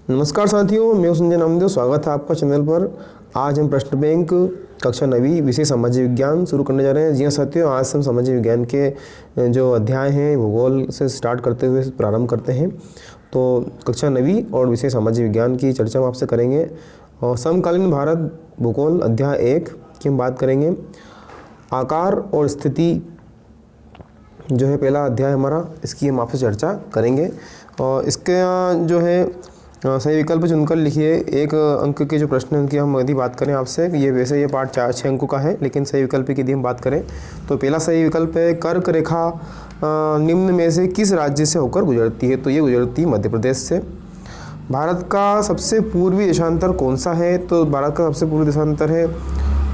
नमस्कार साथियों, मैं हूं संजय नामदेव। स्वागत है आपका चैनल पर। आज हम प्रश्न बैंक कक्षा 9वीं विषय सामाजिक विज्ञान शुरू करने जा रहे हैं। जी हाँ साथियों, आज हम सामाजिक विज्ञान के जो अध्याय हैं भूगोल से स्टार्ट करते हुए प्रारंभ करते हैं। तो कक्षा 9वीं और विषय सामाजिक विज्ञान की चर्चा हम आपसे करेंगे। और समकालीन भारत भूगोल अध्याय 1 की हम बात करेंगे। आकार और स्थिति जो है पहला अध्याय हमारा, इसकी हम आपसे चर्चा करेंगे। और इसके जो है सही विकल्प चुनकर लिखिए। एक अंक के जो प्रश्न हैं उनकी हम यदि बात करें आपसे, ये वैसे ये पाठ 4-6 अंकों का है, लेकिन सही विकल्प की यदि हम बात करें तो पहला सही विकल्प है कर्क रेखा निम्न में से किस राज्य से होकर गुजरती है। तो ये गुजरती है मध्य प्रदेश से। भारत का सबसे पूर्वी देशांतर कौन सा है। तो भारत का सबसे पूर्वी देशांतर है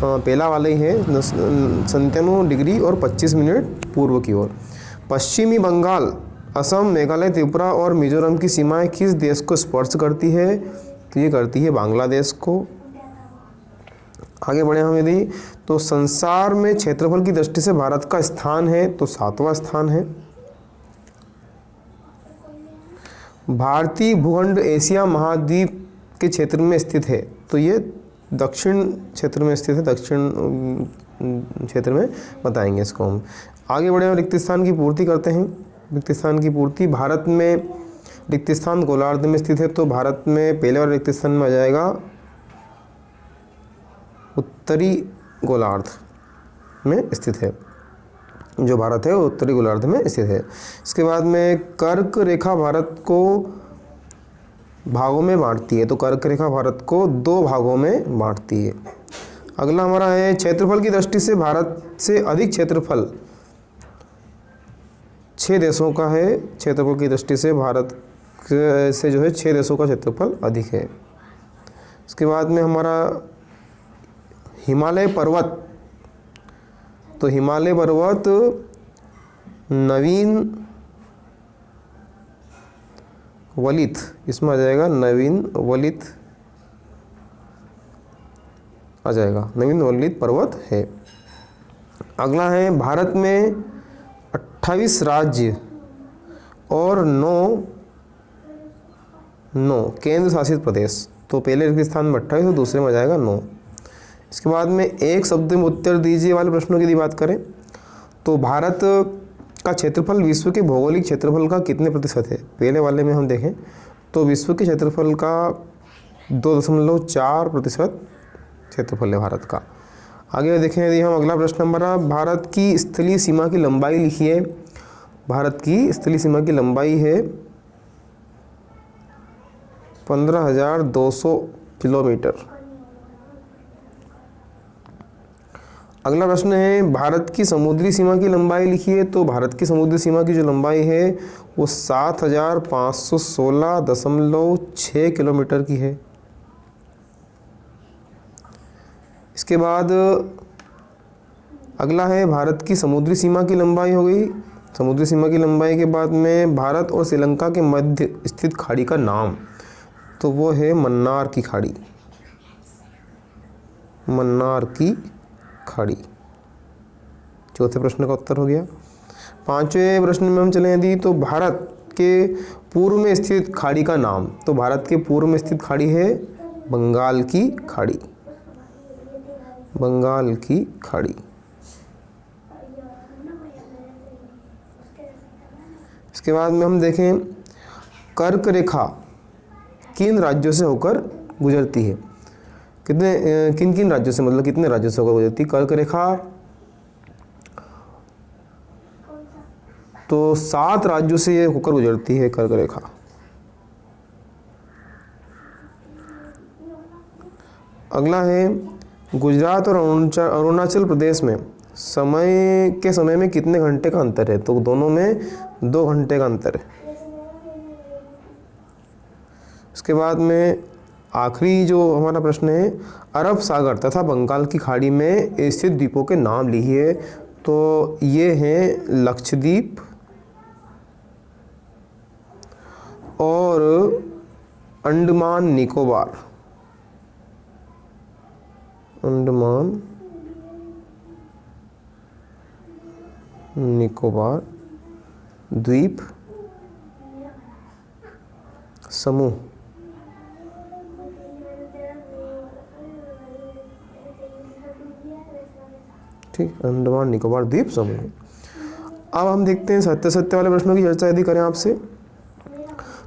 पहला वाला ही है, 97 डिग्री और 25 मिनट पूर्व की ओर। पश्चिमी बंगाल, असम, मेघालय, त्रिपुरा और मिजोरम की सीमाएं किस देश को स्पर्श करती है। तो ये करती है बांग्लादेश को। आगे बढ़े हम यदि, तो संसार में क्षेत्रफल की दृष्टि से भारत का स्थान है तो 7वां स्थान है। भारतीय भूखंड एशिया महाद्वीप के क्षेत्र में स्थित है। तो ये दक्षिण क्षेत्र में स्थित है, दक्षिण क्षेत्र में बताएंगे इसको हम। आगे बढ़े हम रिक्त स्थान की पूर्ति करते हैं। रिक्त स्थान की पूर्ति, भारत में रिक्त स्थान गोलार्ध में स्थित है। तो भारत में पहले वाले रिक्त स्थान में आ जाएगा उत्तरी गोलार्ध में स्थित है। जो भारत है वो उत्तरी गोलार्ध में स्थित है। इसके बाद में कर्क रेखा भारत को भागों में बांटती है। तो कर्क रेखा भारत को 2 भागों में बांटती है। अगला हमारा है क्षेत्रफल की दृष्टि से भारत से अधिक क्षेत्रफल 6 देशों का है। क्षेत्रफल की दृष्टि से भारत से जो है 6 देशों का क्षेत्रफल अधिक है। इसके बाद में हमारा हिमालय पर्वत, तो हिमालय पर्वत नवीन वलित, इसमें आ जाएगा नवीन वलित आ जाएगा, नवीन वलित पर्वत है। अगला है भारत में 28 राज्य और 9 केंद्र शासित प्रदेश। तो पहले रिक्त स्थान में 28 और दूसरे में आ जाएगा 9। इसके बाद में एक शब्द में उत्तर दीजिए वाले प्रश्नों की यदि बात करें तो भारत का क्षेत्रफल विश्व के भौगोलिक क्षेत्रफल का कितने प्रतिशत है। पहले वाले में हम देखें तो विश्व के क्षेत्रफल का 2.4% क्षेत्रफल है भारत का। आगे देखें यदि हम, अगला प्रश्न हमारा, भारत की स्थलीय सीमा की लंबाई लिखिए। भारत की स्थलीय सीमा की लंबाई है 15,200 किलोमीटर। अगला प्रश्न है भारत की समुद्री सीमा की लंबाई लिखिए। तो भारत की समुद्री सीमा की जो लंबाई है वो 7,516.6 किलोमीटर की है। इसके बाद अगला है भारत की समुद्री सीमा की लंबाई हो गई। समुद्री सीमा की लंबाई के बाद में भारत और श्रीलंका के मध्य स्थित खाड़ी का नाम, तो वो है मन्नार की खाड़ी। मन्नार की खाड़ी चौथे प्रश्न का उत्तर हो गया। 5वें प्रश्न में हम चले यदि, तो भारत के पूर्व में स्थित खाड़ी का नाम। तो भारत के पूर्व में स्थित खाड़ी है बंगाल की खाड़ी। बंगाल की खाड़ी। इसके बाद में हम देखें कर्क रेखा किन राज्यों से होकर गुजरती है। किन किन राज्यों से, मतलब कितने राज्यों से होकर गुजरती है कर्क रेखा। तो 7 राज्यों से ये होकर गुजरती है कर्क रेखा। अगला है गुजरात और अरुणाचल प्रदेश में समय में कितने घंटे का अंतर है। तो दोनों में 2 घंटे का अंतर है। इसके बाद में आखिरी जो हमारा प्रश्न है, अरब सागर तथा बंगाल की खाड़ी में स्थित द्वीपों के नाम लिखिए। तो ये हैं लक्षद्वीप और अंडमान निकोबार। अंडमान निकोबार द्वीप समूह। ठीक, अंडमान निकोबार द्वीप समूह। अब हम देखते हैं सत्य सत्य वाले प्रश्नों की चर्चा यदि करें आपसे,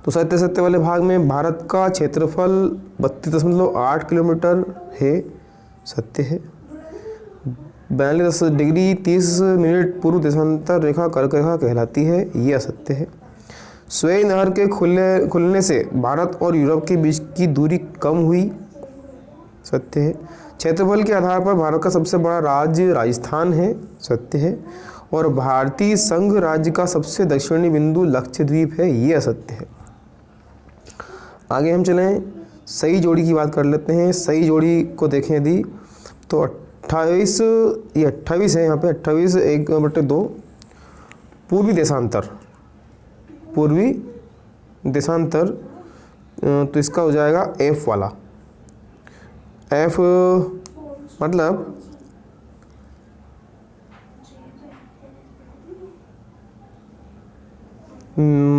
तो सत्य सत्य वाले भाग में भारत का क्षेत्रफल 32.8 किलोमीटर है, सत्य है। 42 डिग्री 30 मिनट पूर्व देशांतर रेखा कर्क रेखा कहलाती है, ये असत्य है। स्वेज नहर के खुलने से भारत और यूरोप के बीच की दूरी कम हुई, सत्य है। क्षेत्रफल के आधार पर भारत का सबसे बड़ा राज्य राजस्थान है, सत्य है। और भारतीय संघ राज्य का सबसे दक्षिणी बिंदु लक्षद्वीप है, ये असत्य है। आगे हम चलें, सही जोड़ी की बात कर लेते हैं। सही जोड़ी को देखें यदि, तो 28, ये 28 है यहाँ पे, 28 1/2 पूर्वी देशांतर, तो इसका हो जाएगा F वाला। F मतलब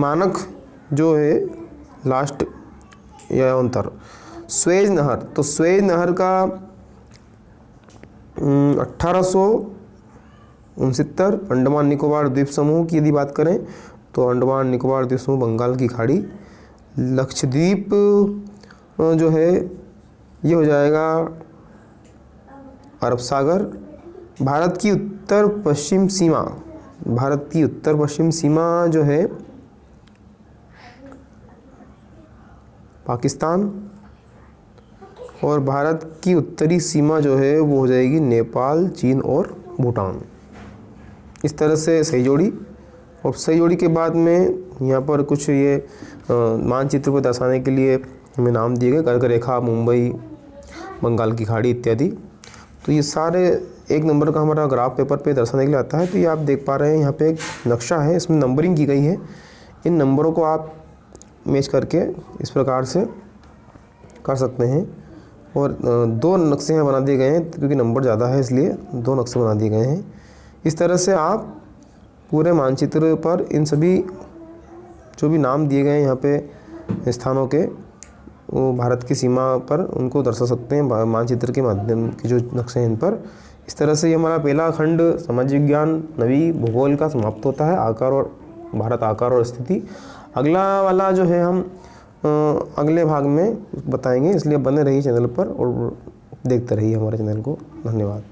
मानक जो है लास्ट या अंतर। स्वेज नहर, तो स्वेज नहर का 1869। अंडमान निकोबार द्वीप समूह की यदि बात करें तो अंडमान निकोबार द्वीप समूह बंगाल की खाड़ी। लक्षद्वीप जो है ये हो जाएगा अरब सागर। भारत की उत्तर पश्चिम सीमा जो है पाकिस्तान, और भारत की उत्तरी सीमा जो है वो हो जाएगी नेपाल, चीन और भूटान। इस तरह से सही जोड़ी। और सही जोड़ी के बाद में यहाँ पर कुछ ये मानचित्र को दर्शाने के लिए हमें नाम दिए गए, कर्क रेखा, मुंबई, बंगाल की खाड़ी इत्यादि। तो ये सारे एक नंबर का हमारा ग्राफ पेपर पे दर्शाने के लिए आता है। तो ये आप देख पा रहे हैं यहाँ पे एक नक्शा है, इसमें नंबरिंग की गई है। इन नंबरों को आप मैच करके इस प्रकार से कर सकते हैं। और 2 नक्शे यहाँ बना दिए गए हैं, क्योंकि नंबर ज़्यादा है इसलिए 2 नक्शे बना दिए गए हैं। इस तरह से आप पूरे मानचित्र पर इन सभी जो भी नाम दिए गए हैं यहाँ पे स्थानों के, वो भारत की सीमा पर उनको दर्शा सकते हैं मानचित्र के माध्यम के जो नक्शे हैं इन पर। इस तरह से ये हमारा पहला खंड समाज विज्ञान नवी भूगोल का समाप्त होता है, आकार और भारत आकार और स्थिति। अगला वाला जो है हम अगले भाग में बताएंगे, इसलिए बने रहिए चैनल पर और देखते रहिए हमारे चैनल को। धन्यवाद।